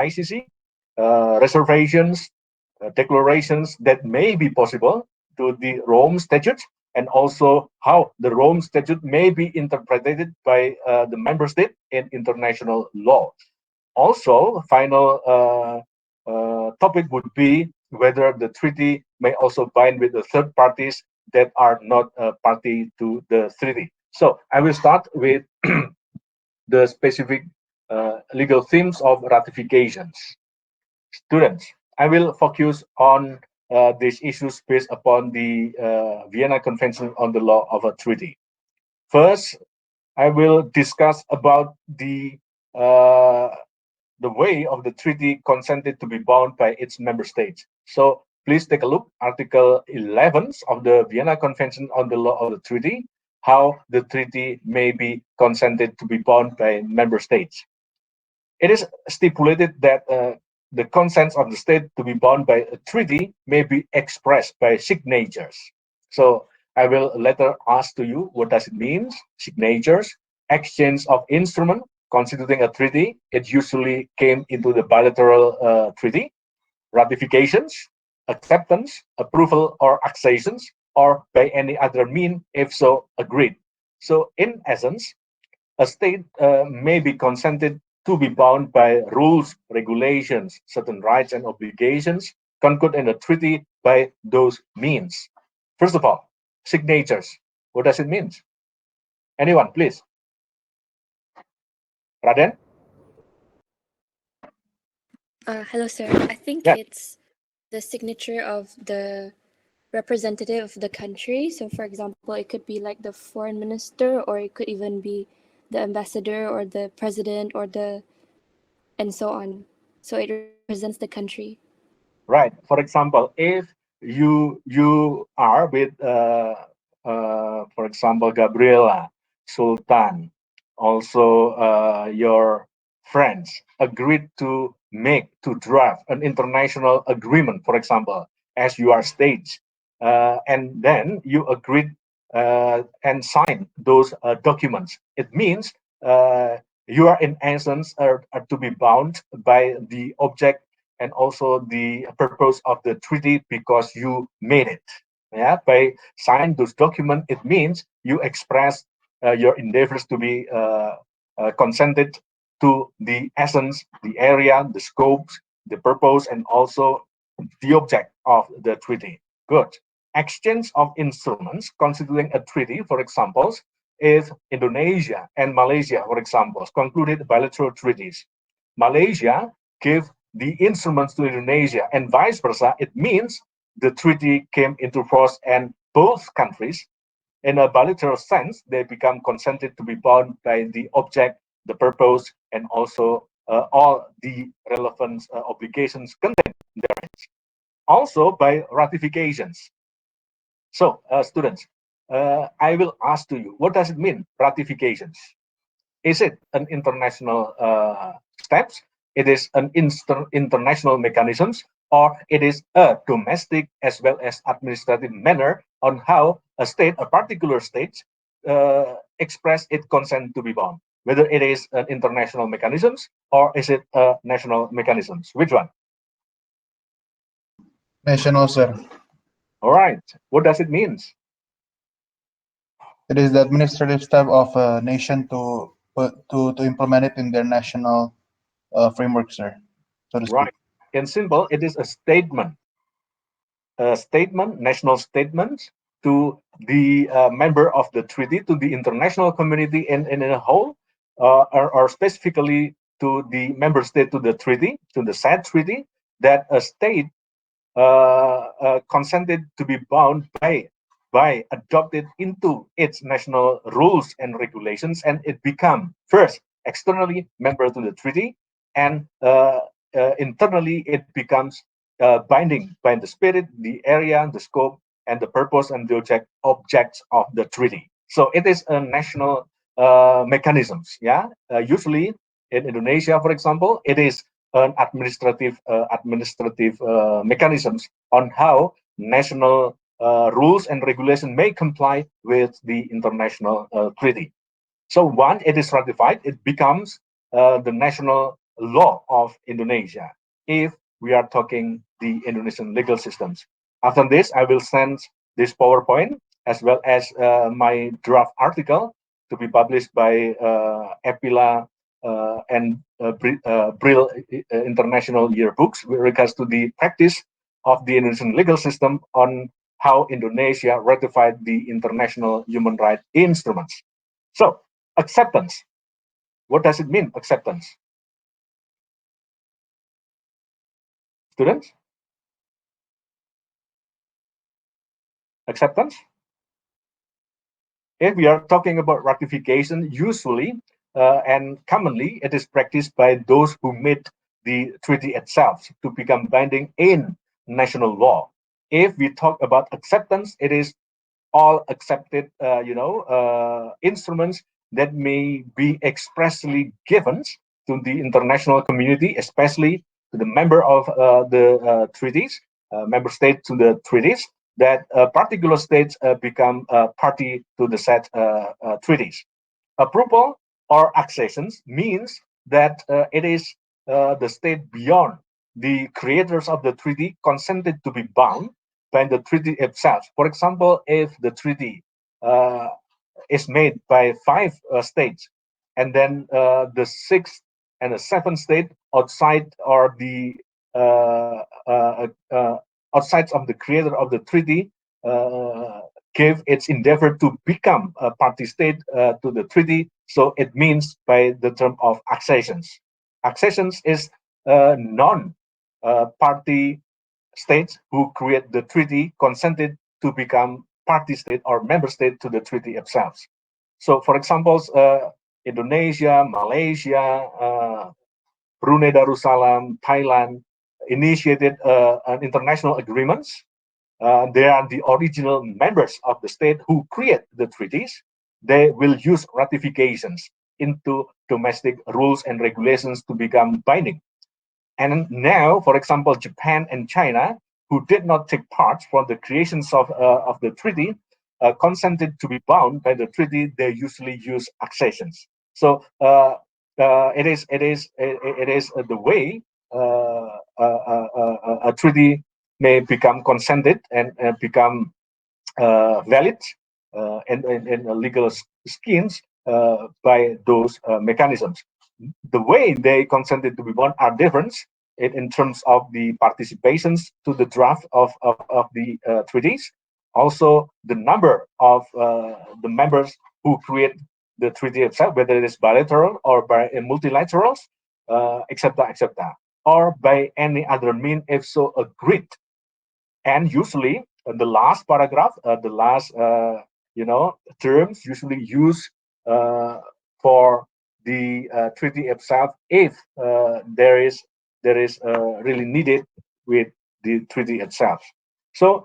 ICC, reservations, declarations that may be possible to the Rome Statute, and also how the Rome Statute may be interpreted by the member state in international law. Also, final topic would be whether the treaty may also bind with the third parties that are not a party to the treaty. So I will start with the specific legal themes of ratifications. Students, I will focus on these issues based upon the Vienna Convention on the Law of a Treaty. First, I will discuss about the way of the treaty consented to be bound by its member states. So please take a look, Article 11 of the Vienna Convention on the Law of the Treaty, how the treaty may be consented to be bound by member states. It is stipulated that the consents of the state to be bound by a treaty may be expressed by signatures. So I will later ask to you what does it mean, signatures, exchange of instrument constituting a treaty. It usually came into the bilateral treaty, ratifications, acceptance, approval, or accessions, or by any other mean, if so agreed. So in essence, a state may be consented to be bound by rules, regulations, certain rights and obligations conquered in a treaty by those means. First of all, signatures. What does it mean? Anyone, please. Raden? Hello, sir. I think Yeah. it's the signature of the representative of the country. So, for example, it could be like the foreign minister, or it could even be the ambassador, or the president, or and so on. So it represents the country. Right. For example, if you are with, for example, Gabriela, Sultan, also your friends agreed to draft an international agreement, for example, as you are states, and then you agreed and signed those documents. It means you are in essence are to be bound by the object and also the purpose of the treaty because you made it. Yeah, by signing those documents, it means you express your endeavors to be consented to the essence, the area, the scopes, the purpose, and also the object of the treaty. Good. Exchange of instruments constituting a treaty, for example, if Indonesia and Malaysia, for example, concluded bilateral treaties. Malaysia gave the instruments to Indonesia and vice versa. It means the treaty came into force and both countries, in a bilateral sense, they become consented to be bound by the object, the purpose, and also all the relevant obligations contained therein. Also by ratifications. So, students, I will ask to you, what does it mean, ratifications? Is it an international steps? It is an international mechanisms, or it is a domestic as well as administrative manner on how a state, a particular state, express its consent to be bound. Whether it is an international mechanisms or is it a national mechanisms? Which one? National, sir. All right. What does it mean? It is the administrative step of a nation to implement it in their national framework, sir, so to speak. Right. In simple, it is a statement, national statement to the member of the treaty, to the international community in a whole, or specifically to the member state to the treaty, to the said treaty, that a state consented to be bound by adopted into its national rules and regulations, and it become first externally member to the treaty, and internally it becomes binding by the spirit, the area, the scope, and the purpose and the objects of the treaty. So it is a national mechanisms. Yeah, usually in Indonesia, for example, it is an administrative mechanisms on how national rules and regulation may comply with the international treaty. So once it is ratified, it becomes the national law of Indonesia if we are talking the Indonesian legal systems. After this, I will send this PowerPoint as well as my draft article to be published by EPILA and Brill International Yearbooks with regards to the practice of the Indonesian legal system on how Indonesia ratified the international human rights instruments. So, acceptance. What does it mean, acceptance? Students? Acceptance? If we are talking about ratification, usually and commonly it is practiced by those who made the treaty itself to become binding in national law. If we talk about acceptance, it is all accepted, instruments that may be expressly given to the international community, especially to the member of the treaties, member state to the treaties, that particular states become party to the said treaties. Approval or accessions means that it is the state beyond the creators of the treaty consented to be bound by the treaty itself. For example, if the treaty uh, is made by five states, and then the sixth and the seventh state outside or the uh, uh, uh, outside of the creator of the treaty uh, give its endeavor to become a party state to the treaty. So it means by the term of accessions. Accessions is non-party states who create the treaty consented to become party state or member state to the treaty itself. So, for example, Indonesia, Malaysia, Brunei Darussalam, Thailand initiated an international agreements. They are the original members of the state who create the treaties. They will use ratifications into domestic rules and regulations to become binding. And now, for example, Japan and China, who did not take part for the creations of the treaty, consented to be bound by the treaty. They usually use accessions. So it is the way a treaty may become consented and become valid and legal schemes by those mechanisms. The way they consented to be bound are different in terms of the participations to the draft of the treaties, also the number of the members who create the treaty itself, whether it is bilateral or by multilaterals, etc., etc., or by any other mean if so agreed. And usually the last paragraph, the last terms usually used uh, for the treaty itself if there is really needed with the treaty itself. So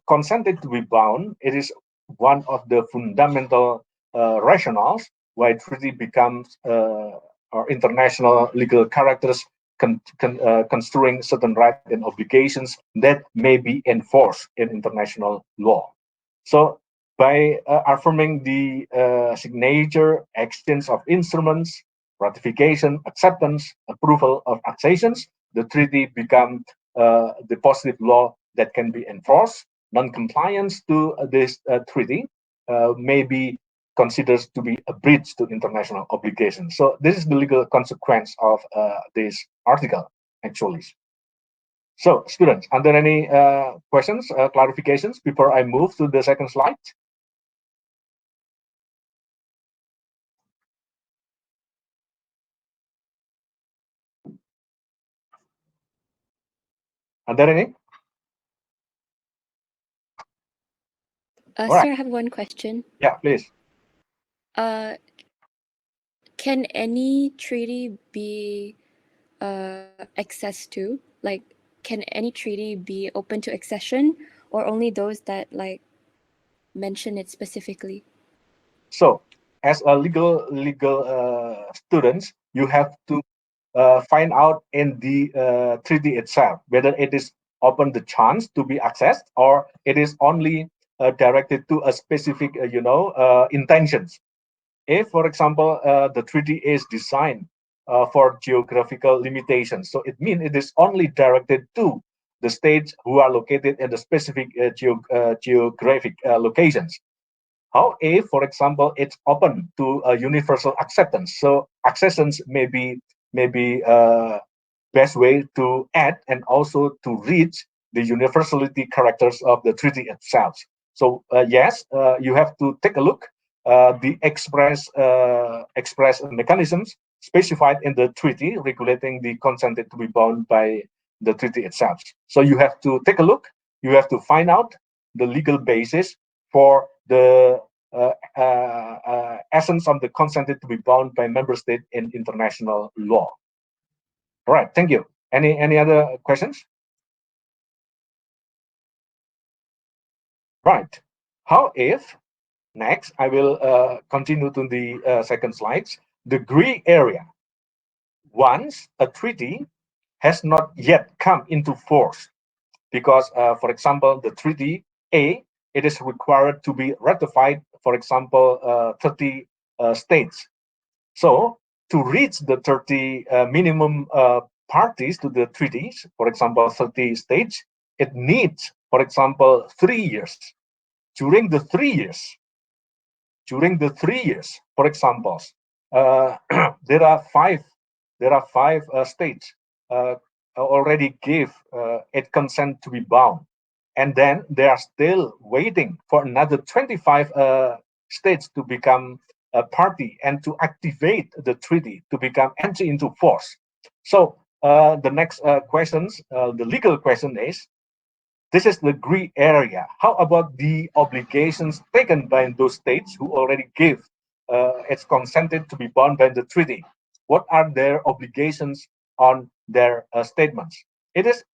consented to be bound, it is one of the fundamental rationales why treaty becomes or international legal characters construing certain rights and obligations that may be enforced in international law. So, by affirming the signature, exchange of instruments, ratification, acceptance, approval of accessions, the treaty become the positive law that can be enforced. Non-compliance to this treaty may be considered to be a breach to international obligations. So this is the legal consequence of this article, actually. So, students, are there any questions, clarifications before I move to the second slide? Are there any? All right. Sir, I have one question. Yeah, please. Uh, can any treaty be accessed to? Like, can any treaty be open to accession, or only those that like mention it specifically? So, as a legal students, you have to find out in the treaty itself whether it is open the chance to be accessed or it is only directed to a specific, intentions. If, for example, the treaty is designed for geographical limitations. So it means it is only directed to the states who are located in the specific geographic locations. How if, for example, it's open to universal acceptance? So acceptance may be best way to add and also to reach the universality characters of the treaty itself. So yes, you have to take a look the express mechanisms specified in the treaty regulating the consented to be bound by the treaty itself. So you have to take a look. You have to find out the legal basis for the essence of the consented to be bound by member state in international law. All right, thank you. Any other questions? Right. How if next I will continue to the second slides. The gray area. Once a treaty has not yet come into force, because, for example, the treaty A, it is required to be ratified, for example, 30 states. So to reach the 30 minimum parties to the treaties, for example, 30 states, it needs, for example, 3 years. During the 3 years, for example, uh, there are five states uh, already gave it consent to be bound, and then they are still waiting for another 25 states to become a party and to activate the treaty to become entry into force. So the next questions, the legal question is, this is the gray area. How about the obligations taken by those states who already gave its consented to be bound by the treaty? What are their obligations on their statements? It is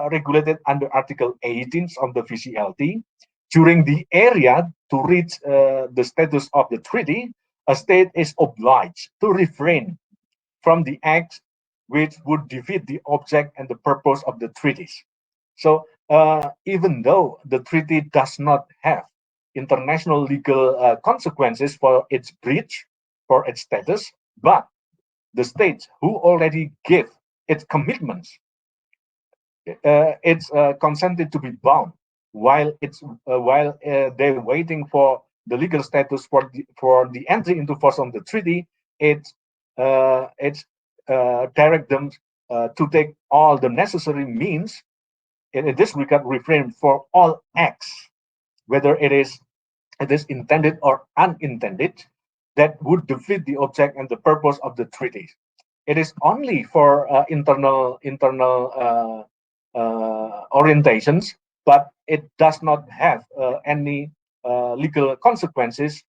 regulated under Article 18 of the VCLT. During the area to reach the status of the treaty, a state is obliged to refrain from the acts which would defeat the object and the purpose of the treaties. So even though the treaty does not have international legal consequences for its breach, for its status, but the states who already give its commitments, it's consented to be bound while they're waiting for the legal status for the entry into force of the treaty. It's direct them to take all the necessary means in this regard refrain for all acts, whether it is intended or unintended, that would defeat the object and the purpose of the treaty. It is only for internal orientations, but it does not have any legal consequences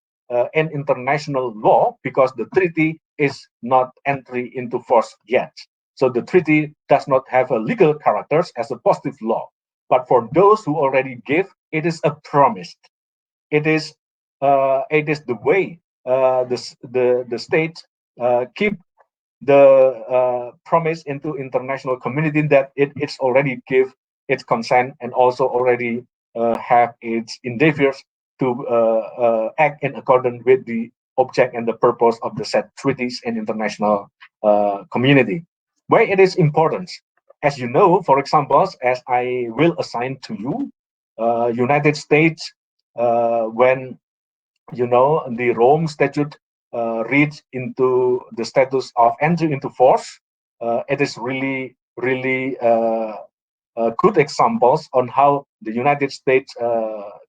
in international law because the treaty is not entry into force yet. So the treaty does not have a legal characters as a positive law. But for those who already give, it is a promise. It is the way the state keep the promise into international community that it's already give its consent and also already have its endeavors to act in accordance with the object and the purpose of the said treaties and international community. Why it is important? As you know, for example, as I will assign to you, United States, when the Rome Statute reached into the status of entry into force, it is really good examples on how the United States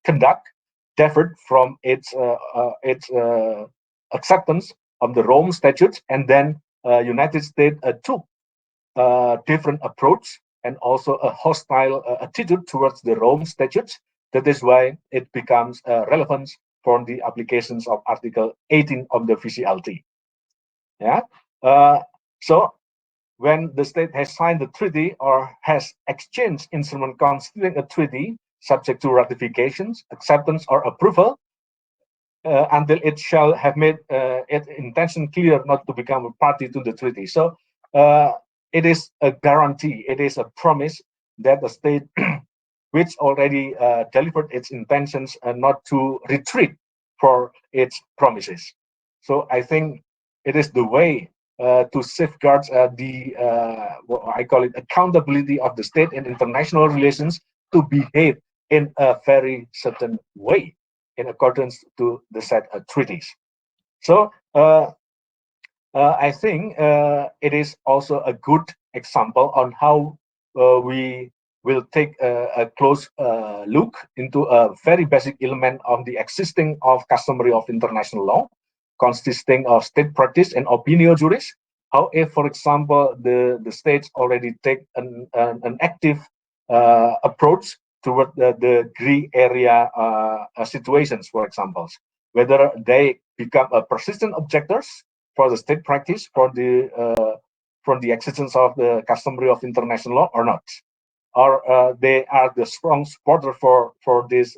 conduct differed from its acceptance of the Rome Statute, and then United States took different approach and also a hostile attitude towards the Rome statutes. That is why it becomes relevant for the applications of Article 18 of the VCLT. Yeah. So when the state has signed the treaty or has exchanged instrument constituting a treaty subject to ratifications, acceptance, or approval, until it shall have made its intention clear not to become a party to the treaty. So it is a guarantee, it is a promise that the state which already delivered its intentions not to retreat for its promises. So I think it is the way to safeguard the what I call it accountability of the state in international relations to behave in a very certain way in accordance to the said treaties. So I think it is also a good example on how we will take a close look into a very basic element of the existing of customary of international law, consisting of state practice and opinio juris. How if, for example, the states already take an active approach toward the gray area situations, for example, whether they become a persistent objectors for the state practice for the existence of the customary of international law or not, or they are the strong supporter for these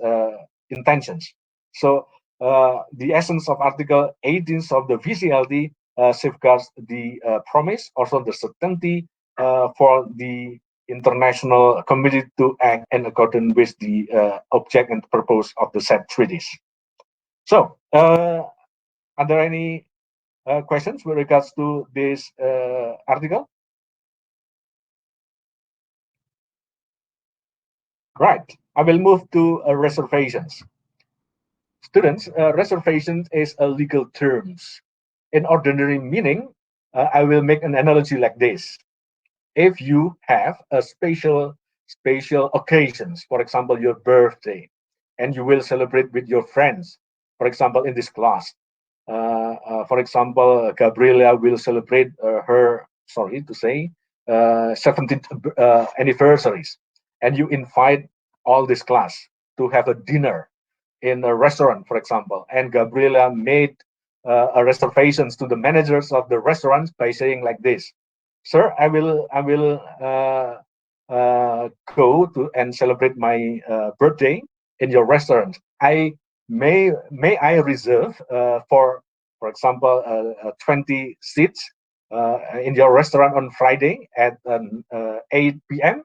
intentions. So the essence of Article 18 of the VCLD safeguards the promise, also the certainty for the international community to act in accordance with the object and purpose of the said treaties. So, are there any questions with regards to this article? Right. I will move to reservations. Students, reservations is a legal terms. In ordinary meaning, I will make an analogy like this. If you have a special occasions, for example, your birthday, and you will celebrate with your friends, for example, in this class, for example, Gabriela will celebrate her, sorry to say, 17th anniversaries, and you invite all this class to have a dinner in a restaurant, for example, and Gabriela made a reservations to the managers of the restaurants by saying like this, "Sir, I will go to and celebrate my birthday in your restaurant. I may I reserve for example 20 seats in your restaurant on Friday at 8 p.m."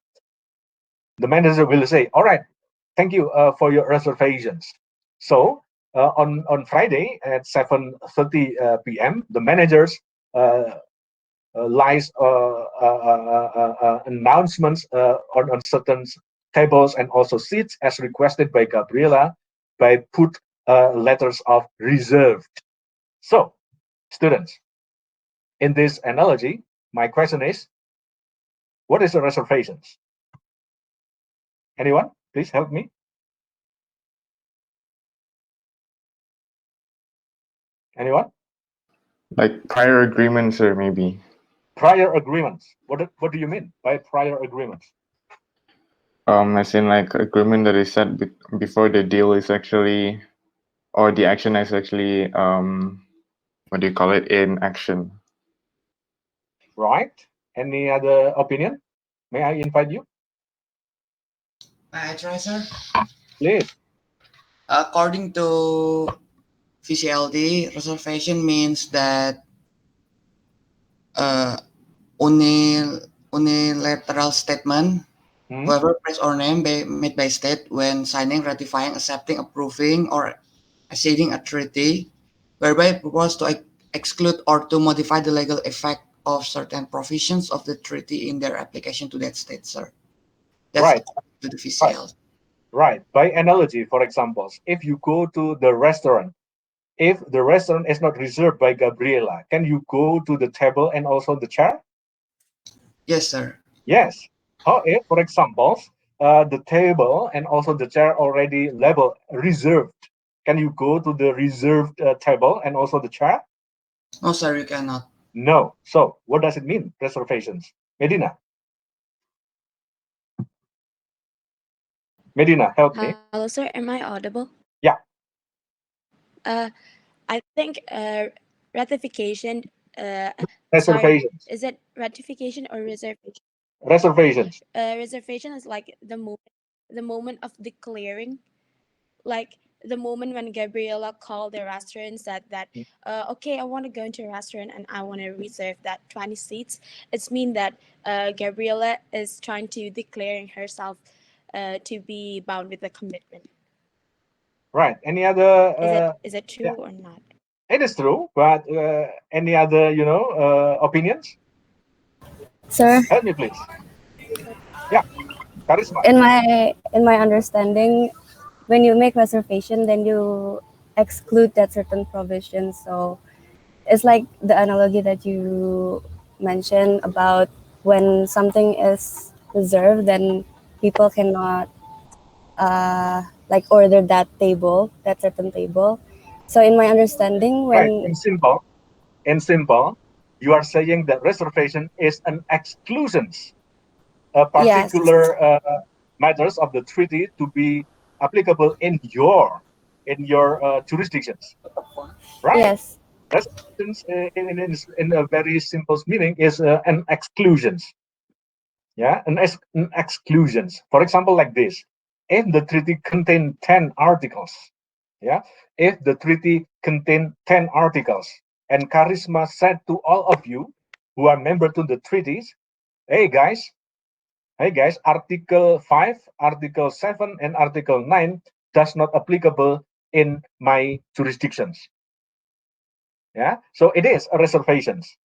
The manager will say, "All right, thank you for your reservations." So on Friday at 7:30 p.m., the managers lies announcements on certain tables and also seats as requested by Gabriela by put letters of reserved. So, students, in this analogy, my question is, what is a reservations? Anyone? Please help me. Anyone? Like prior agreements, or maybe Prior agreements. What do you mean by prior agreements? as in like agreement that is set before the deal is actually, or the action is actually what do you call it, in action. Right? Any other opinion? May I invite you? May I try, sir? Please. According to VCLD, reservation means that uh, unilateral statement, Hmm? whoever place or name made by state when signing, ratifying, accepting, approving, or acceding a treaty, whereby it propose to exclude or to modify the legal effect of certain provisions of the treaty in their application to that state, sir. That's Right. according to the Right. VCL. Right. By analogy, for example, if you go to the restaurant, if the restaurant is not reserved by Gabriela, can you go to the table and also the chair? Yes, sir. Yes. How if, for example, the table and also the chair already labeled reserved, can you go to the reserved table and also the chair? No, sir, you cannot. No. So what does it mean, reservations? Medina. Medina, help me. Hello, sir. Am I audible? Yeah. Uh, I think ratification. Sorry, Reservations. is it ratification or reservation? Reservations. Reservation is like the moment of declaring, like the moment when Gabriela called the restaurant, said that, okay, I want to go into a restaurant and I want to reserve that 20 seats. It's mean that Gabriela is trying to declaring herself to be bound with the commitment. Right. Any other? Is it true Yeah. or not? It is true, but any other, opinions? Sir, Help me, please. Yeah, charisma. in my understanding, when you make reservation, then you exclude that certain provision. So it's like the analogy that you mentioned about when something is reserved, then people cannot like order that certain table. So in my understanding, Right. when In simple, you are saying that reservation is an exclusions, a yes, particular matters of the treaty to be applicable in your jurisdictions. Right. yes, Reservations in a very simple meaning is an exclusions. Yeah, an exclusions. For example, like this: if the treaty contain 10 articles, yeah, if the treaty contain 10 articles, and Charisma said to all of you who are member to the treaties, hey guys, Article 5, Article 7, and Article 9 does not applicable in my jurisdictions. Yeah, so it is a reservations.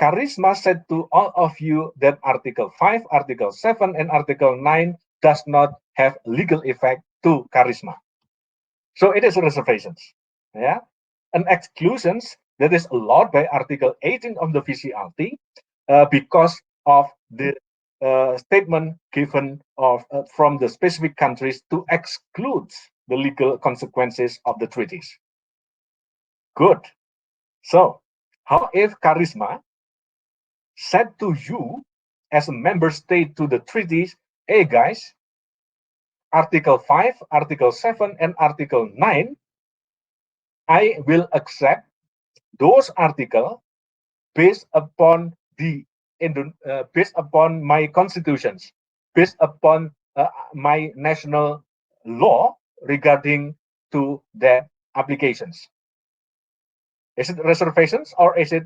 Charisma said to all of you that Article 5, Article 7, and Article 9 does not have legal effect to Charisma. So it is reservations. Yeah. An exclusions that is allowed by Article 18 of the VCLT because of the statement given from the specific countries to exclude the legal consequences of the treaties. Good. So, how if Charisma said to you as a member state to the treaties, hey guys, Article 5, Article 7, and Article 9, I will accept those articles based upon based upon my constitutions, based upon my national law regarding to that applications. Is it reservations or is it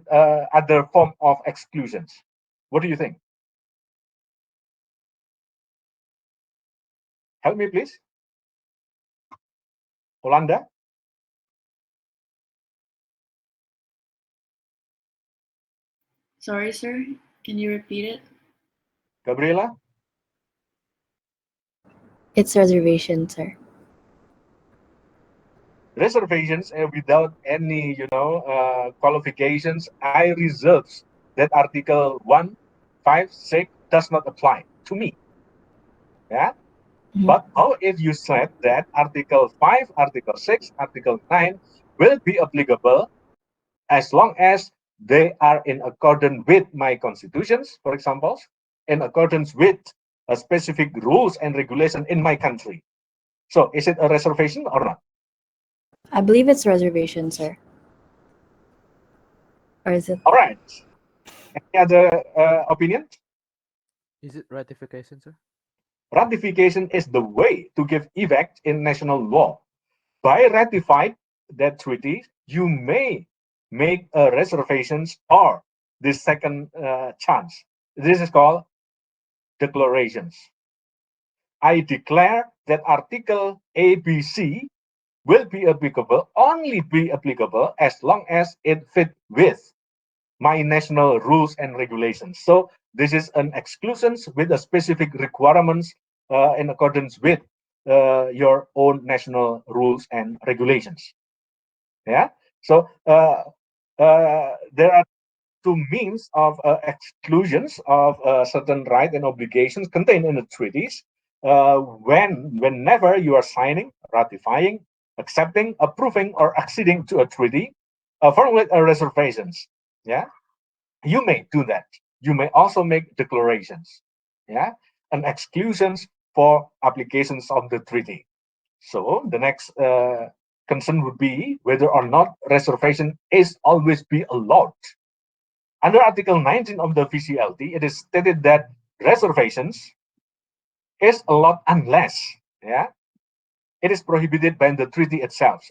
other form of exclusions? What do you think? Help me, please. Olanda, Sorry, sir. Can you repeat it? Gabriela. It's reservation, sir. Reservations without any, qualifications. I reserves that Article 1, 5, 6 does not apply to me. Yeah. Mhm. But how if you said that Article 5, Article 6, Article 9 will be applicable as long as they are in accordance with my constitutions, for example, in accordance with a specific rules and regulation in my country. So is it a reservation or not? I believe it's reservation, sir. Or is it? All right. Any other opinion? Is it ratification, sir? Ratification is the way to give effect in national law. By ratifying that treaty, you may make reservations or the second chance. This is called declarations. I declare that Article ABC will be applicable, only be applicable as long as it fit with my national rules and regulations. So this is an exclusions with a specific requirements in accordance with your own national rules and regulations. Yeah. So there are two means of exclusions of certain rights and obligations contained in the treaties. Whenever you are signing, ratifying, accepting, approving, or acceding to a treaty, formulate reservations. Yeah, you may do that. You may also make declarations. Yeah, and exclusions for applications of the treaty. So the next concern would be whether or not reservation is always be allowed. Under Article 19 of the VCLT, it is stated that reservations is allowed unless, yeah, it is prohibited by the treaty itself.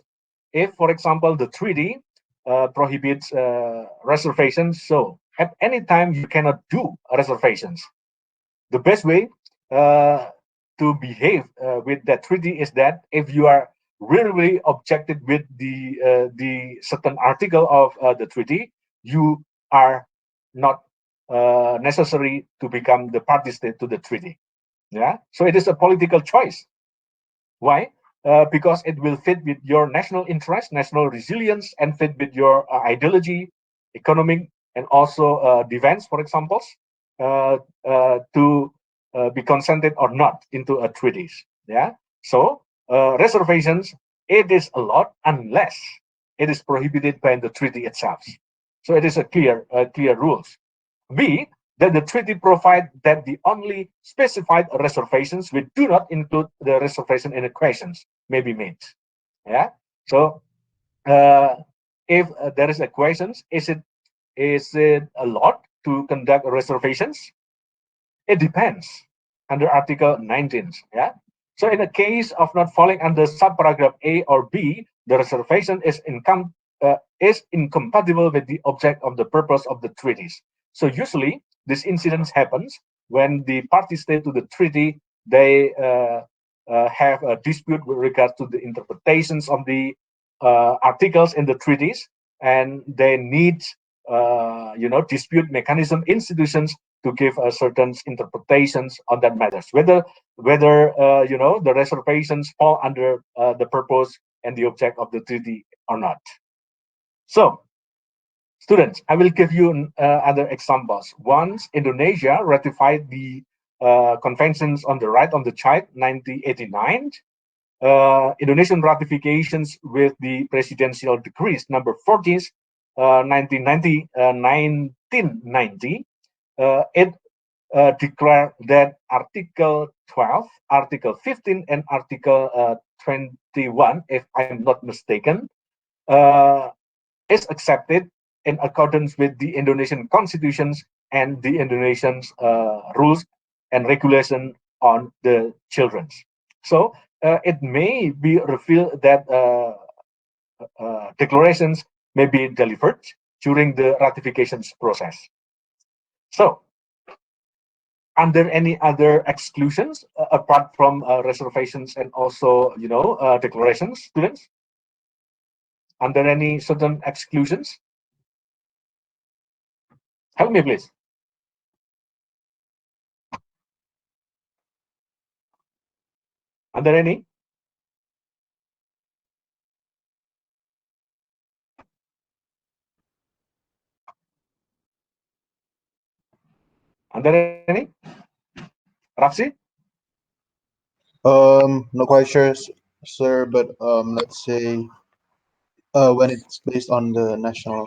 If, for example, the treaty prohibits reservations, so at any time you cannot do reservations. The best way to behave with that treaty is that if you are really objected with the certain article of the treaty, you are not necessary to become the party state to the treaty. Yeah, so it is a political choice. Why? Because it will fit with your national interest, national resilience, and fit with your ideology, economic, and also defense, for example, to be consented or not into a treaties. Yeah. So reservations, it is allowed unless it is prohibited by the treaty itself. So it is a clear rules. B, that the treaty provide that the only specified reservations which do not include the reservation in equations may be made. Yeah. So uh, if there is equations, is it allowed to conduct reservations? It depends under Article 19. Yeah. So in the case of not falling under subparagraph A or B, the reservation is incompatible with the object of the purpose of the treaties. So usually this incident happens when the party state to the treaty they have a dispute with regard to the interpretations of the articles in the treaties, and they need dispute mechanism institutions to give certain interpretations on that matters, whether the reservations fall under the purpose and the object of the treaty or not. So, students, I will give you other examples. Once Indonesia ratified the conventions on the right of the child 1989, Indonesian ratifications with the presidential decrees number 14 1990, it declared that Article 12, Article 15, and Article 21, if I'm not mistaken, uh, is accepted in accordance with the Indonesian constitutions and the Indonesian rules and regulation on the children. So it may be revealed that declarations may be delivered during the ratifications process. So, are there any other exclusions apart from reservations and also, declarations, students? Are there any certain exclusions? Help me, please. Are there any? Are there any? Rafsi? Not quite sure, sir, but let's say when it's based on the national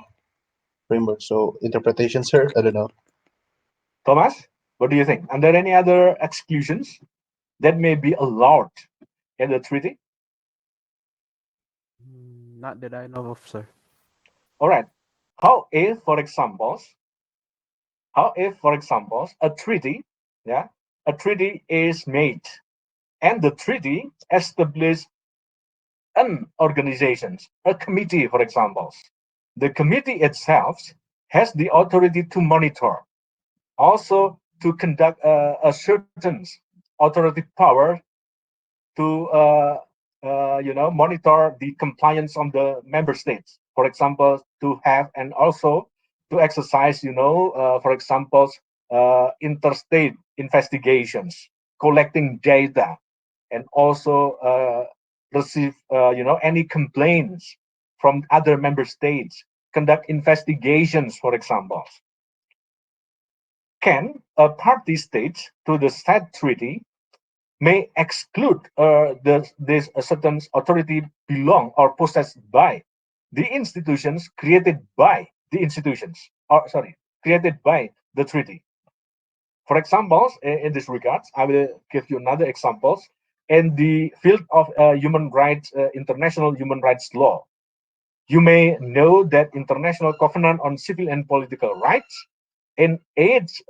framework. So interpretation, sir, I don't know. Thomas, what do you think? Are there any other exclusions that may be allowed in the treaty? Not that I know of, sir. All right. How if, for example, a treaty, yeah, a treaty is made, and the treaty establishes an organization, a committee, for example. The committee itself has the authority to monitor, also to conduct a certain authority power to monitor the compliance of the member states. For example, to have and also to exercise, for example, interstate investigations, collecting data, and also receive, any complaints from other member states, conduct investigations, for example. Can a party state to the said treaty may exclude this certain authority belong or possessed by the institutions created by the institutions, or sorry, created by the treaty. For examples, in this regards, I will give you another examples in the field of human rights, international human rights law. You may know that International Covenant on Civil and Political Rights, in its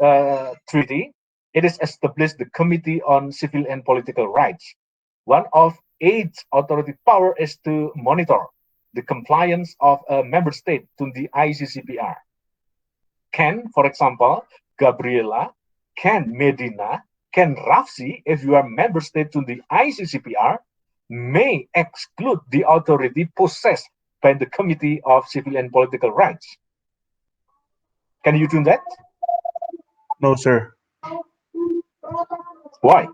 treaty, it is established the Committee on Civil and Political Rights. One of its authority power is to monitor the compliance of a member state to the ICCPR. Can, for example, Gabriela, can Medina, can Rafsi, if you are member state to the ICCPR, may exclude the authority possessed by the Committee of Civil and Political Rights. Can you do that? No, sir, Why?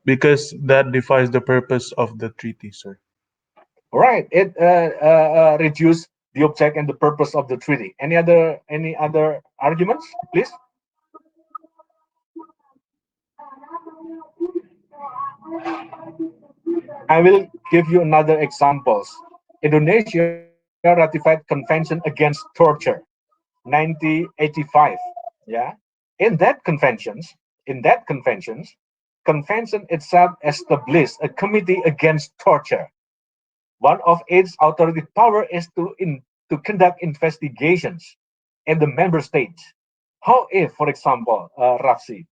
because that defies the purpose of the treaty, sir. All right, it reduce the object and the purpose of the treaty. Any other arguments, please? I will give you another examples. Indonesia ratified Convention Against Torture, 1985. Yeah, in that conventions, convention itself established a committee against torture. One of its authority power is to conduct investigations in the member states. How if, for example, Rafsi,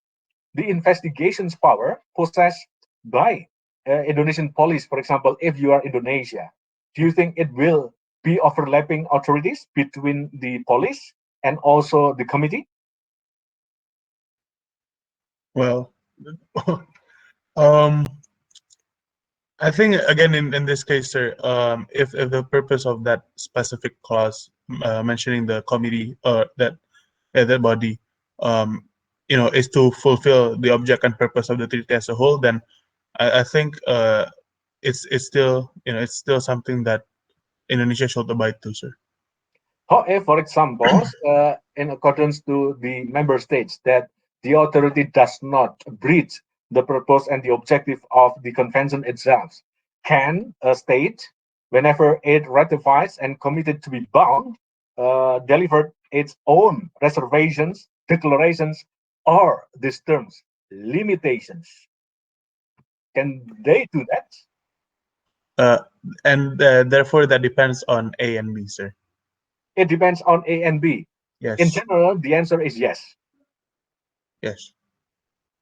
the investigations power possessed by Indonesian police, for example, if you are Indonesia, do you think it will be overlapping authorities between the police and also the committee? Well, um, I think again in this case, sir, if the purpose of that specific clause mentioning the committee or that body, um, is to fulfill the object and purpose of the treaty as a whole, then I think it's still it's still something that Indonesia should abide to, sir. However, for example, in accordance to the member states, that the authority does not breach the purpose and the objective of the convention itself, can a state, whenever it ratifies and committed to be bound, deliver its own reservations, declarations, or these terms, limitations? Can they do that? Uh, and therefore that depends on A and B, sir. It depends on A and B. In Yes, general, the answer is yes. yes.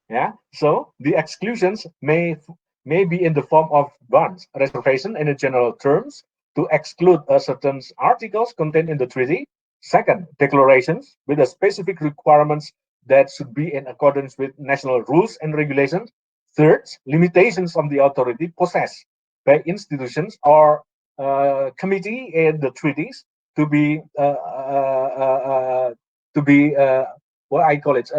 Yeah. So the exclusions may be in the form of one, reservation in the general terms to exclude certain articles contained in the treaty. Second, declarations with the specific requirements that should be in accordance with national rules and regulations. Third, limitations on the authority possessed by institutions or committee in the treaties to be what I call it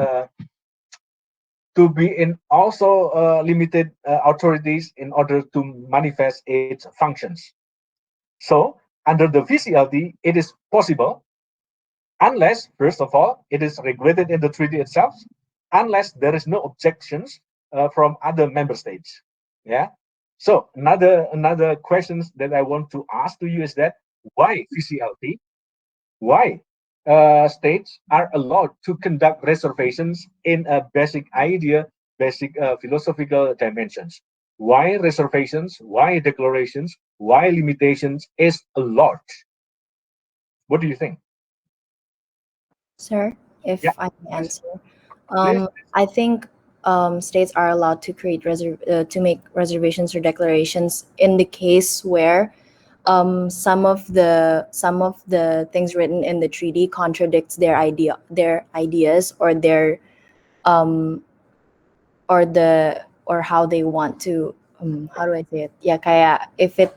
to be in also limited authorities in order to manifest its functions. So, under the VCLT, it is possible unless, first of all, it is regulated in the treaty itself, unless there is no objections from other member states. Yeah. So another questions that I want to ask to you is that why VCLT? Why states are allowed to conduct reservations in a basic idea, basic philosophical dimensions? Why reservations? Why declarations? Why limitations is allowed? What do you think? Sir, Yeah, if I may please, answer, please. I think states are allowed to to make reservations or declarations in the case where some of the things written in the treaty contradicts their ideas um, or how they want to how do I say it? Yeah, kaya if it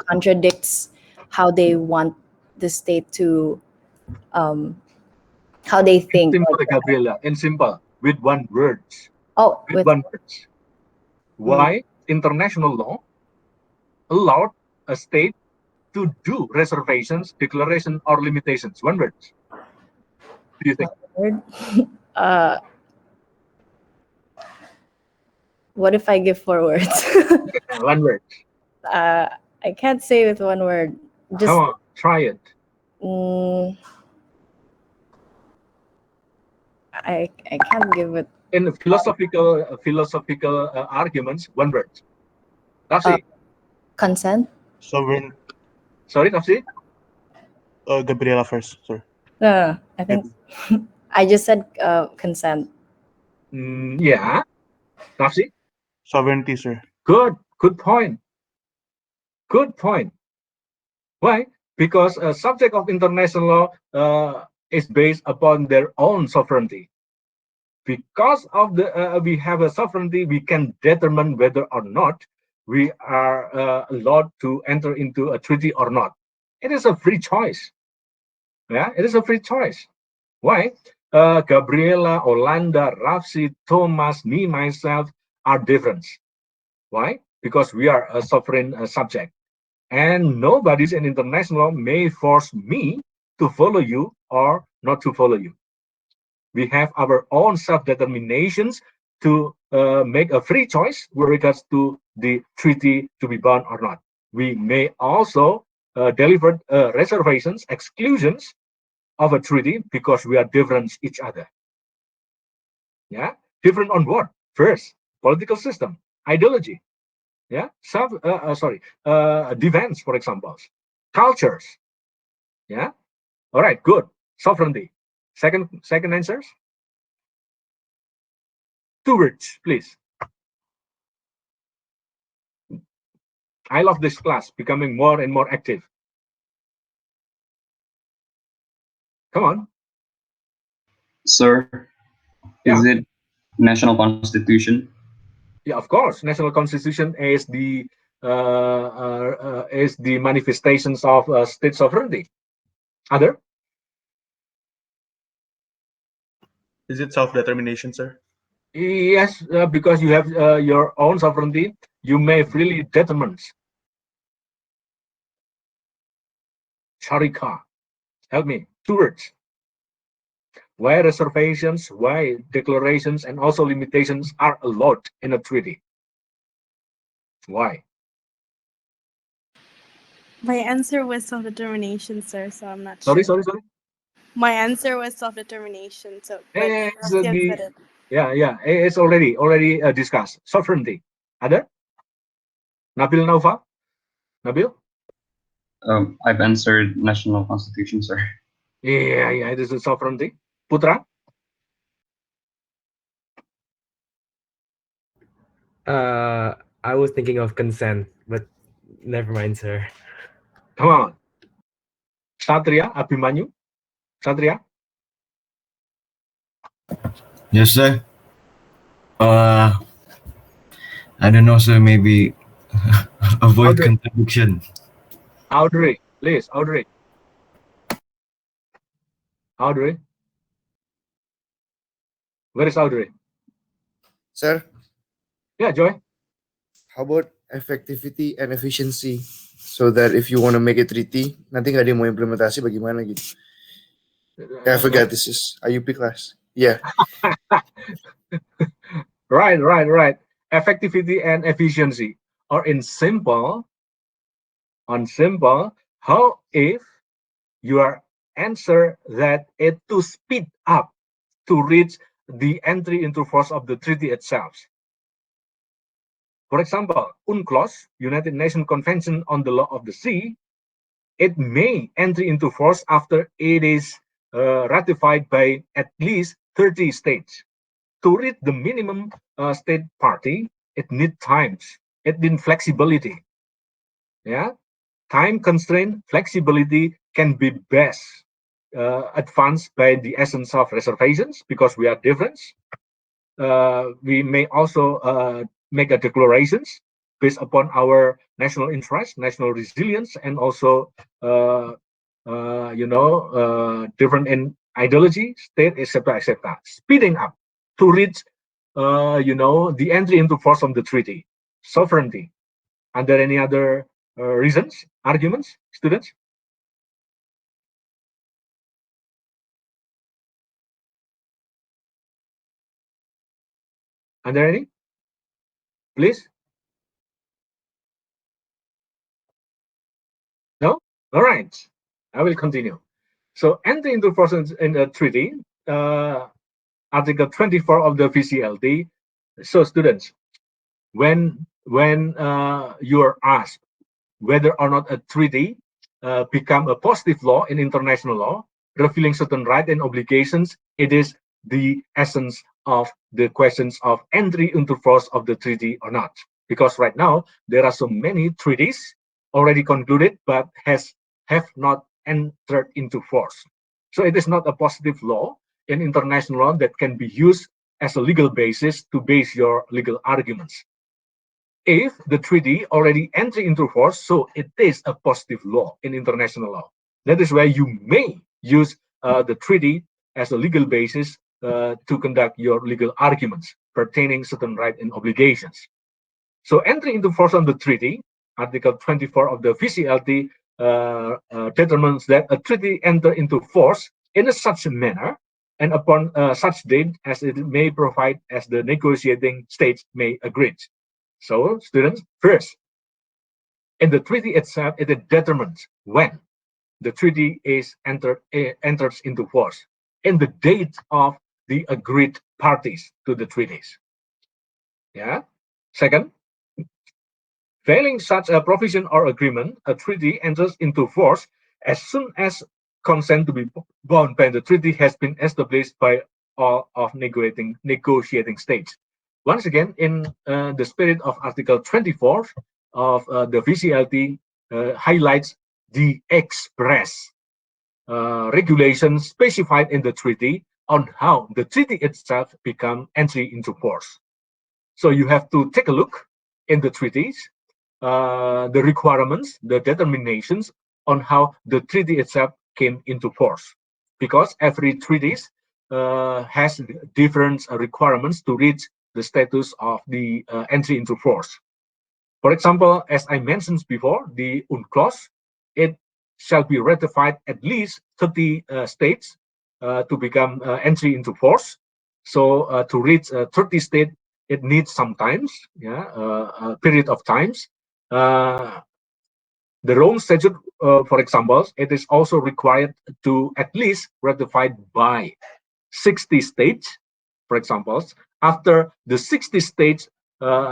contradicts how they want the state to um, how they In think. simple, Gabriela, in simple, with one words, Oh, with with one words. mm, Why international law allowed a state to do reservations, declaration, or limitations? One word. Do you think? one word. uh, what if I give 4 words? One word. uh, I can't say with one word. Come Just on, try it. mm, I can't give it. In philosophical arguments, one word. Uh, Tafsi. consent. Sovereign, Sorry, Tafsi. Gabriela first, sir. No, I think Maybe. I just said consent. Yeah, Tafsi. Sovereignty, sir. Good point. Good point. Why? Because a subject of international law is based upon their own sovereignty. Because of the we have a sovereignty, we can determine whether or not we are allowed to enter into a treaty or not. It is a free choice. Yeah, it is a free choice. Why? Gabriela, Orlando, Rafsi, Thomas, me, myself are different. Why? Because we are a sovereign subject. And nobody's in international may force me to follow you or not to follow you. We have our own self-determinations to make a free choice with regards to the treaty to be bound or not. We may also deliver reservations, exclusions of a treaty because we are different each other. Yeah, different on what? First, political system, ideology. Yeah, defense, for example, cultures. Yeah, all right, good. Sovereignty. Second answers. 2 words, please. I love this class, becoming more and more active. Come on. Sir, Yeah. is it national constitution? Yeah, of course. National constitution is the manifestations of state sovereignty. Other? Is it self-determination, sir? Yes, because you have your own sovereignty, you may freely determine. Sharika, help me. 2 words. Why reservations, why declarations, and also limitations are allowed in a treaty? Why? My answer was self-determination, sir, so I'm not Sorry, sure. sorry, sorry. My answer was self-determination, so but It's Sebastian said it. yeah. It's already discussed. Sovereignty. Other? Nabil Naufa? Nabil? I've answered national constitution, sir. Yeah. It is a sovereignty. Putra? I was thinking of consent, but never mind, sir. Come on. Satria, Abhimanyu? Satria? Yes, sir. Uh, I don't know, sir. Maybe avoid Audrey? contradiction. Audrey, please. Audrey? Where is Audrey? Sir, Yeah, Joy? how about effectivity and efficiency? So that if you want to make a treaty, nanti nggak ada yang mau implementasi bagaimana gitu. I forgot this is IUP class. Yeah. Right. Effectivity and efficiency. Or in simple, how if your answer that it to speed up to reach the entry into force of the treaty itself. For example, UNCLOS, United Nations Convention on the Law of the Sea, it may enter into force after it is ratified by at least 30 states. To reach the minimum state party, it needs times. It needs flexibility. Yeah, time constraint flexibility can be best advanced by the essence of reservations because we are different. We may also make a declarations based upon our national interest, national resilience, and also different in ideology, state, etc., etc. Speeding up to reach the entry into force of the treaty, sovereignty. Are there any other reasons, arguments, students? Are there any? Please. No? All right. I will continue. So entry into force in the treaty, Article 24 of the VCLD. So students, when you are asked whether or not a treaty become a positive law in international law, revealing certain rights and obligations, it is the essence of the questions of entry into force of the treaty or not. Because right now there are so many treaties already concluded but have not entered into force. So it is not a positive law in international law that can be used as a legal basis to base your legal arguments. if the treaty already entered into force, so it is a positive law in international law. That is where you may use the treaty as a legal basis to conduct your legal arguments pertaining certain rights and obligations. So entry into force of the treaty, Article 24 of the VCLT determines that a treaty enter into force in a such a manner and upon such date as it may provide as the negotiating states may agree. So, students, first, in the treaty itself, it determines when the treaty is enters into force in the date of the agreed parties to the treaties. Yeah. Second, failing such a provision or agreement, a treaty enters into force as soon as consent to be bound by the treaty has been established by all of negotiating states. Once again, in the spirit of Article 24 of the VCLT, highlights the express regulations specified in the treaty on how the treaty itself become entry into force. So you have to take a look in the treaties, the requirements, the determinations on how the treaty itself came into force. Because every treaties has different requirements to reach the status of the entry into force. For example, as I mentioned before, the UNCLOS, it shall be ratified at least 30 states to become entry into force. So to reach 30 states, it needs some times, yeah, a period of times. The Rome Statute, for example, it is also required to at least ratified by 60 states, for example. After the 60 states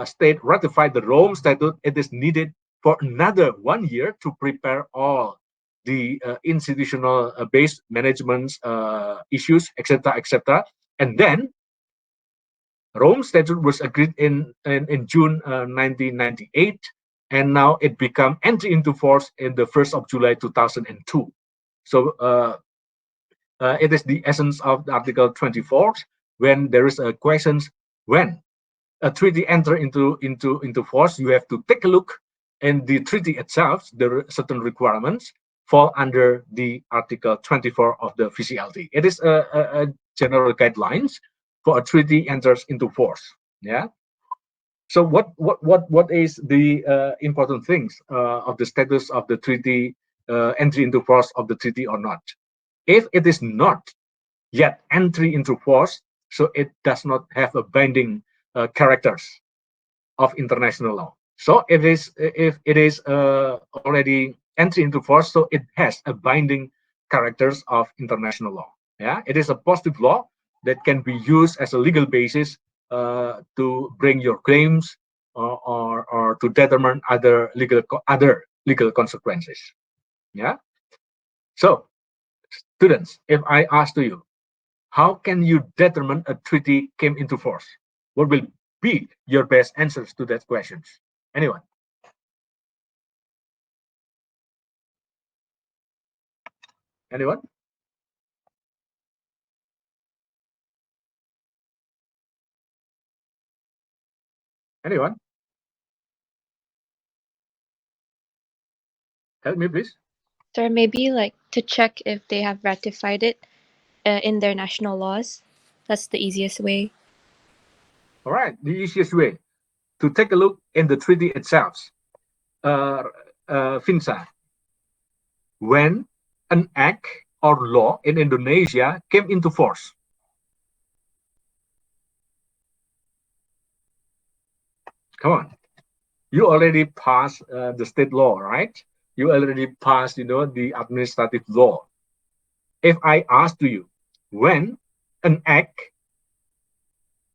state ratified the Rome Statute, it is needed for another 1 year to prepare all the institutional based management issues, etc., etc. And then Rome Statute was agreed in June 1998, and now it became entry into force in the 1st of July 2002. So it is the essence of the Article 24 when there is a question when a treaty enter into force, you have to take a look in the treaty itself. There are certain requirements fall under the Article 24 of the VCLT. It is a general guidelines for a treaty enters into force. Yeah. So what is the important things of the status of the treaty entry into force of the treaty or not? If it is not yet entry into force, so it does not have a binding characters of international law. So if it is already entry into force, so it has a binding characters of international law. Yeah, it is a positive law that can be used as a legal basis to bring your claims or to determine other legal consequences. Yeah. So, students, if I ask to you, how can you determine a treaty came into force? What will be your best answers to that questions? Anyone? Anyone? Anyone? Help me, please. Sir, maybe like to check if they have ratified it in their national laws. That's the easiest way. All right. The easiest way to take a look in the treaty itself. Finsa, when an act or law in Indonesia came into force. Come on. You already passed the state law, right? You already passed, the administrative law. If I ask to you, when an act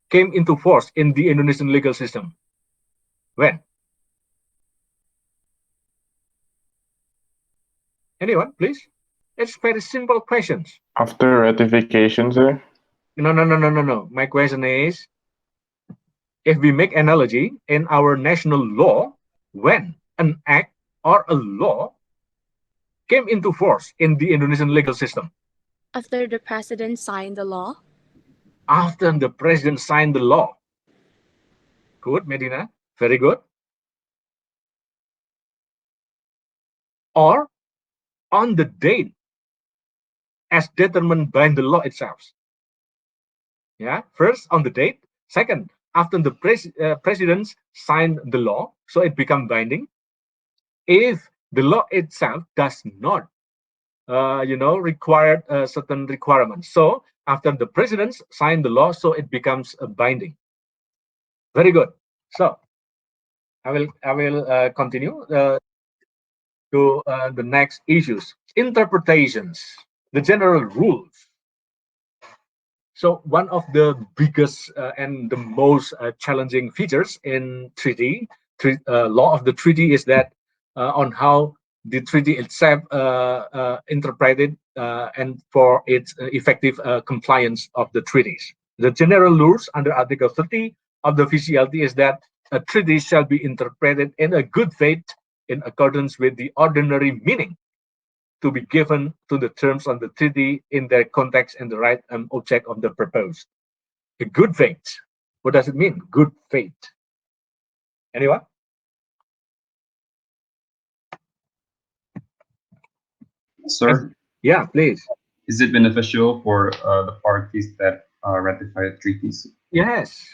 came into force in the Indonesian legal system, when? Anyone, please? It's very simple questions. After ratification, sir? No. My question is, if we make analogy in our national law, when an act or a law came into force in the Indonesian legal system? After the president signed the law. After the president signed the law. Good, Medina. Very good. or on the date as determined by the law itself. Yeah, first on the date. Second, after the president signed the law, so it becomes binding. If the law itself does not, require certain requirements, so after the president signed the law, so it becomes binding. Very good. So I will continue to the next issues. Interpretations, the general rules. So one of the biggest and the most challenging features in law of the treaty is that on how the treaty itself interpreted and for its effective compliance of the treaties. The general rules under Article 30 of the VCLT is that a treaty shall be interpreted in a good faith in accordance with the ordinary meaning to be given to the terms of the treaty in their context and the right and object of the proposed. A good faith. What does it mean? Good faith. Anyone? Sir, Yeah, please. is it beneficial for the parties that ratify treaties? Yes.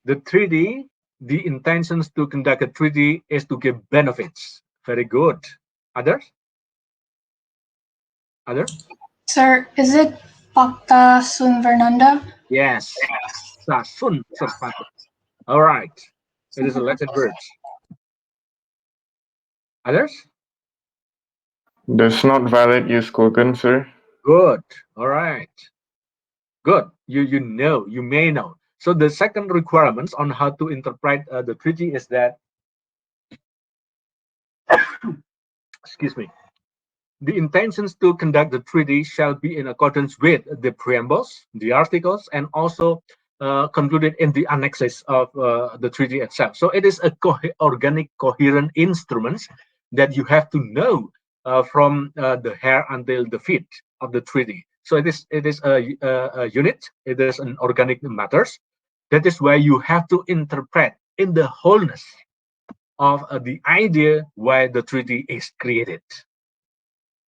The treaty, the intentions to conduct a treaty is to give benefits. Very good. Others? Other? Sir, is it Pacta Sunt Fernanda? Yes. Sasun serpatu. All right. It is a Latin word. Others? Does not valid use spoken, sir. Good. All right. Good. You may know. So the second requirements on how to interpret the treaty is that, excuse me, the intentions to conduct the treaty shall be in accordance with the preambles, the articles, and also concluded in the annexes of the treaty itself. So it is a organic, coherent instruments that you have to know from the hair until the feet of the treaty. So it is a unit. It is an organic matters. That is why you have to interpret in the wholeness of the idea why the treaty is created.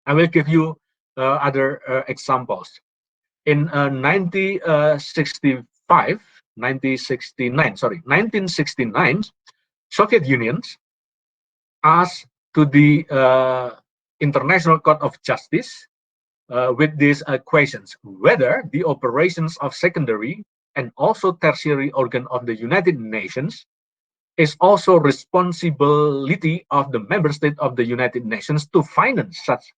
I will give you other examples. In 1969, Soviet Union asked to the International Court of Justice with these questions, whether the operations of secondary and also tertiary organ of the United Nations is also responsibility of the member state of the United Nations to finance such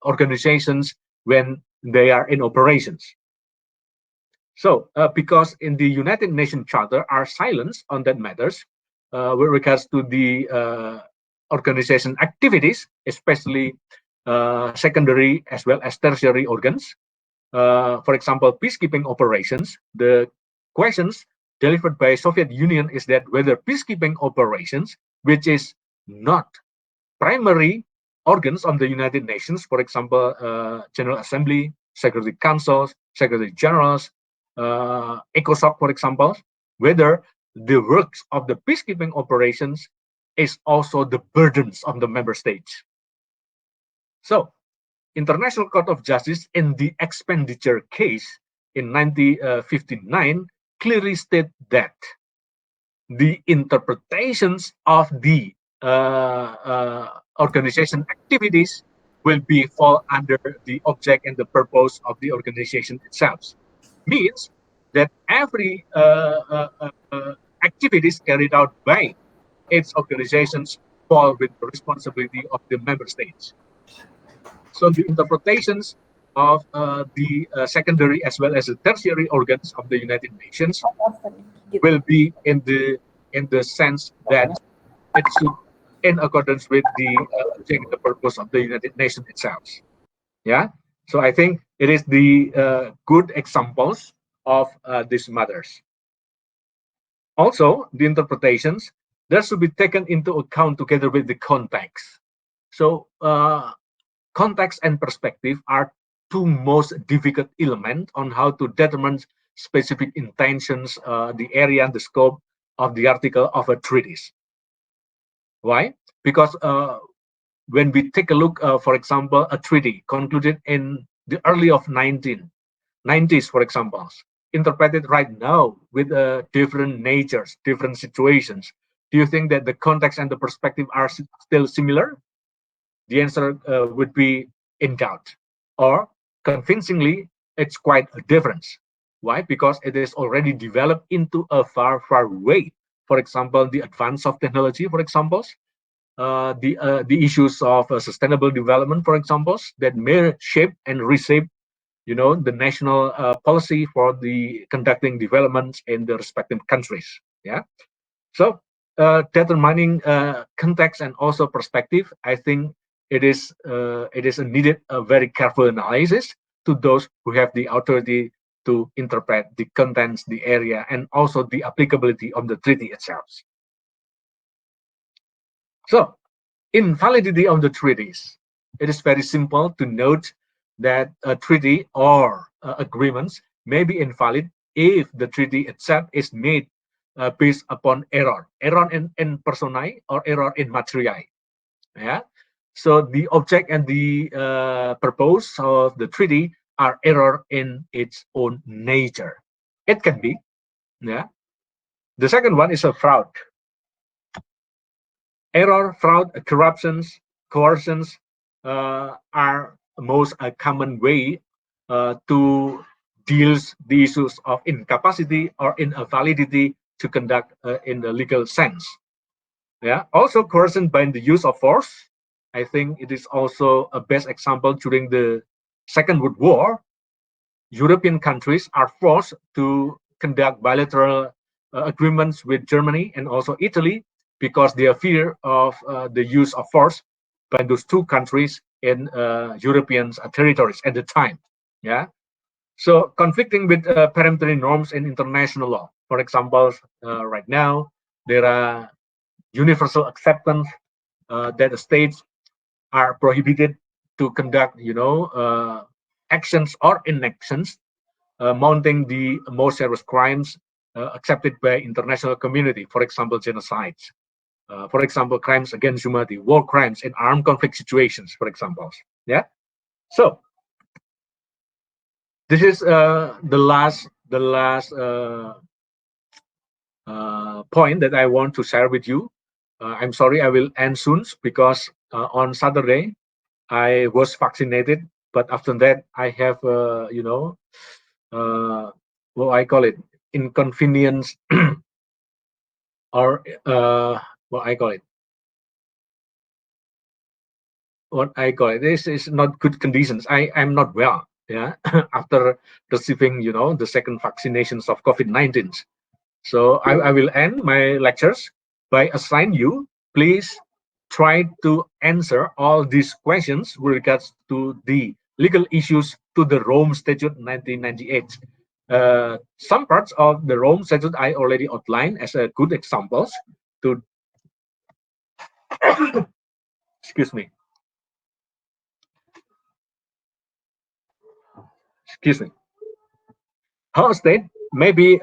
organizations when they are in operations. So, because in the United Nations Charter are silence on that matters with regards to the organization activities, especially secondary as well as tertiary organs. For example, peacekeeping operations. The questions delivered by Soviet Union is that whether peacekeeping operations, which is not primary organs of the United Nations, for example, General Assembly, Security Councils, Secretary Generals, ECOSOC, for example, whether the works of the peacekeeping operations is also the burdens of the member states. So, International Court of Justice in the expenditure case in 1959 clearly state that the interpretations of the organization activities will be fall under the object and the purpose of the organization itself. Means that every activities carried out by its organizations fall with the responsibility of the member states. So the interpretations of the secondary as well as the tertiary organs of the United Nations will be in the sense that it should in accordance with the object and the purpose of the United Nations itself. Yeah. So I think it is the good examples of these matters. Also, the interpretations that should be taken into account together with the context. So context and perspective are two most difficult elements on how to determine specific intentions, the area and the scope of the article of a treaties. Why? Because when we take a look, for example, a treaty concluded in the early of 1990s, for example, interpreted right now with different natures, different situations, do you think that the context and the perspective are still similar? The answer would be in doubt, or convincingly, it's quite a difference. Why? Because it is already developed into a far, far way. For example, the advance of technology, for example, the issues of sustainable development, for example, that may shape and reshape, the national policy for the conducting developments in the respective countries. Yeah. So determining context and also perspective, I think it is a needed a very careful analysis to those who have the authority to interpret the contents, the area, and also the applicability of the treaty itself. So, invalidity of the treaties. It is very simple to note that a treaty or agreements may be invalid if the treaty itself is made based upon error in personae or error in materiae. Yeah. So the object and the purpose of the treaty are error in its own nature. It can be. Yeah. The second one is a fraud. Error, fraud, corruptions, coercions are most common way to deals the issues of incapacity or invalidity to conduct in the legal sense. Yeah. Also, coercion by the use of force. I think it is also a best example during the Second World War. European countries are forced to conduct bilateral agreements with Germany and also Italy because they fear of the use of force by those two countries in European territories at the time. Yeah. So conflicting with peremptory norms in international law. For example, right now there are universal acceptance that the states are prohibited to conduct, actions or inactions mounting the most serious crimes accepted by international community. For example, genocides. For example, crimes against humanity, war crimes in armed conflict situations. For example, yeah. So this is the last point that I want to share with you. I'm sorry, I will end soon because on Saturday I was vaccinated, but after that I have, what I call it, inconvenience or what I call it. What I call it. This is not good conditions. I'm not well. Yeah, after receiving, the second vaccinations of COVID-19. So I will end my lectures by assign you. Please try to answer all these questions with regards to the legal issues to the Rome Statute 1998. Some parts of the Rome Statute I already outlined as a good examples to excuse me. Excuse me. How a state may be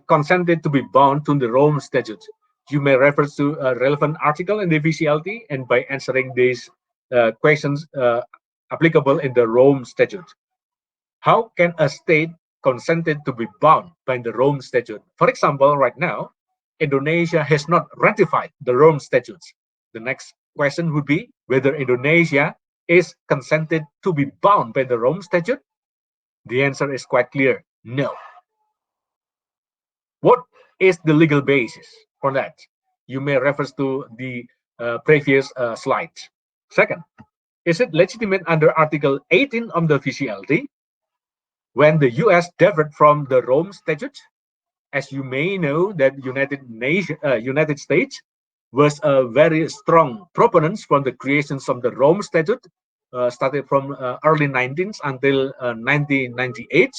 consented to be bound to the Rome Statute. You may refer to a relevant article in the VCLT, and by answering these questions applicable in the Rome Statute. How can a state consented to be bound by the Rome Statute? For example, right now, Indonesia has not ratified the Rome Statutes. The next question would be whether Indonesia is consented to be bound by the Rome Statute. The answer is quite clear, no. What is the legal basis for that? You may refer to the previous slide. Second, is it legitimate under Article 18 of the VCLT when the US diverged from the Rome Statute? As you may know, that United States was a very strong proponent for the creations of the Rome Statute, started from early 19th until 1998,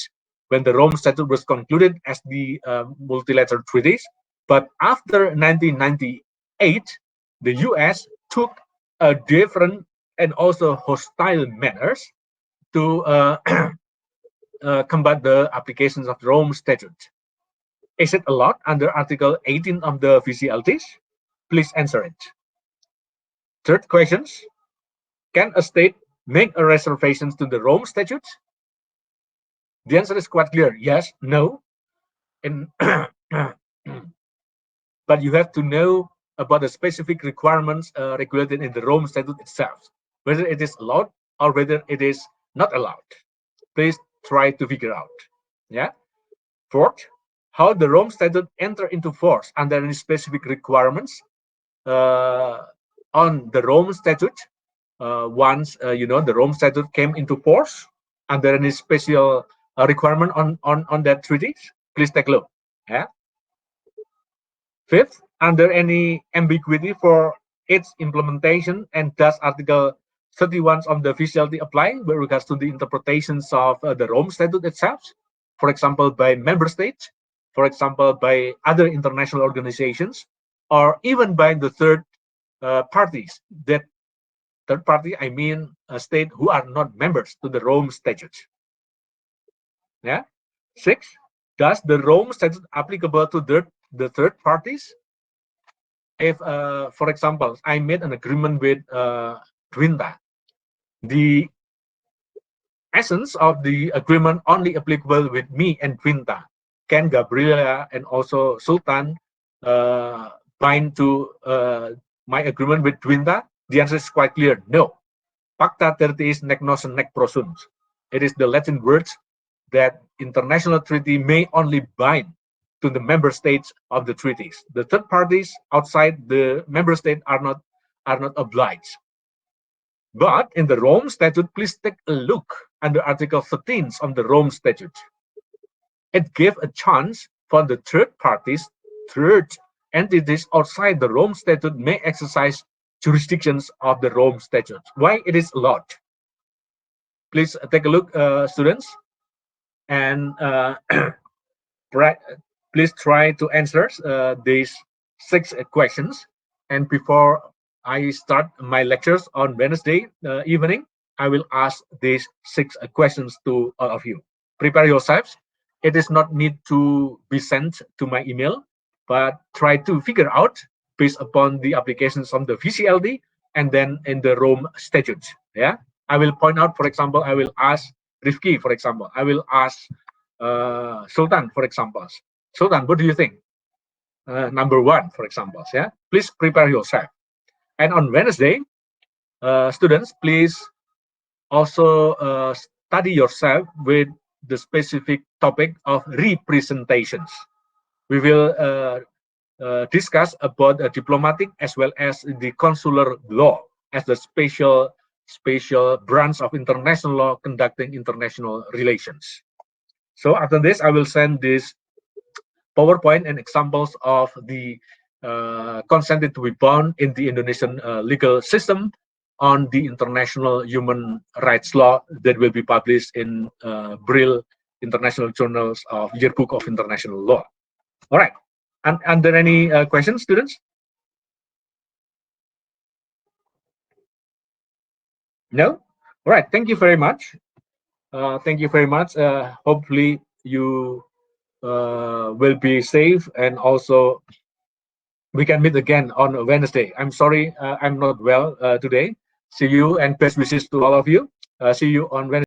when the Rome Statute was concluded as the multilateral treaties. But after 1998, the US took a different and also hostile manners to combat the applications of Rome Statute. Is it allowed under Article 18 of the VCLTs? Please answer it. Third questions: can a state make a reservations to the Rome Statute? The answer is quite clear: yes, no, and but you have to know about the specific requirements regulated in the Rome Statute itself, whether it is allowed or whether it is not allowed. Please try to figure out. Yeah. Fourth, how the Rome Statute enter into force under any specific requirements on the Rome Statute. Once the Rome Statute came into force, under any special requirement on that treaty, please take a look. Yeah. Fifth, under any ambiguity for its implementation, and does Article 31 of the officiality apply with regards to the interpretations of the Rome Statute itself, for example, by member states, for example, by other international organizations, or even by the third parties. That third party, I mean a state who are not members to the Rome Statute. Yeah. Six, does the Rome Statute applicable to the third parties? If, for example, I made an agreement with Twinta, the essence of the agreement only applicable with me and Twinta. Can Gabriela and also Sultan bind to my agreement with Twinta? The answer is quite clear: no. Pacta tertiis nec nos nec prosunt. It is the Latin words that international treaty may only bind to the member states of the treaties. The third parties outside the member state are not obliged. But in the Rome Statute, please take a look under Article 13 of the Rome Statute. It gave a chance for the third parties, third entities outside the Rome Statute may exercise jurisdictions of the Rome Statute. Why it is allowed? Please take a look, students, and please try to answer these 6 questions. And before I start my lectures on Wednesday evening, I will ask these 6 questions to all of you. Prepare yourselves. It is not need to be sent to my email, but try to figure out based upon the applications on the VCLD and then in the Rome Statute. Yeah, I will point out, for example, I will ask Rifki, for example. I will ask Sultan, for example. Sultan, what do you think? Number 1, for example. Yeah, please prepare yourself. And on Wednesday, students, please also study yourself with the specific topic of representations. We will discuss about diplomatic as well as the consular law as the special branch of international law conducting international relations. So after this, I will send this PowerPoint and examples of the consented to be bound in the Indonesian legal system on the international human rights law that will be published in Brill International Journals of Yearbook of International Law. All right. And are there any questions, students? No? All right. Thank you very much. Thank you very much. Hopefully you will be safe, and also we can meet again on Wednesday. I'm sorry I'm not well today. See you, and best wishes to all of you. See you on Wednesday.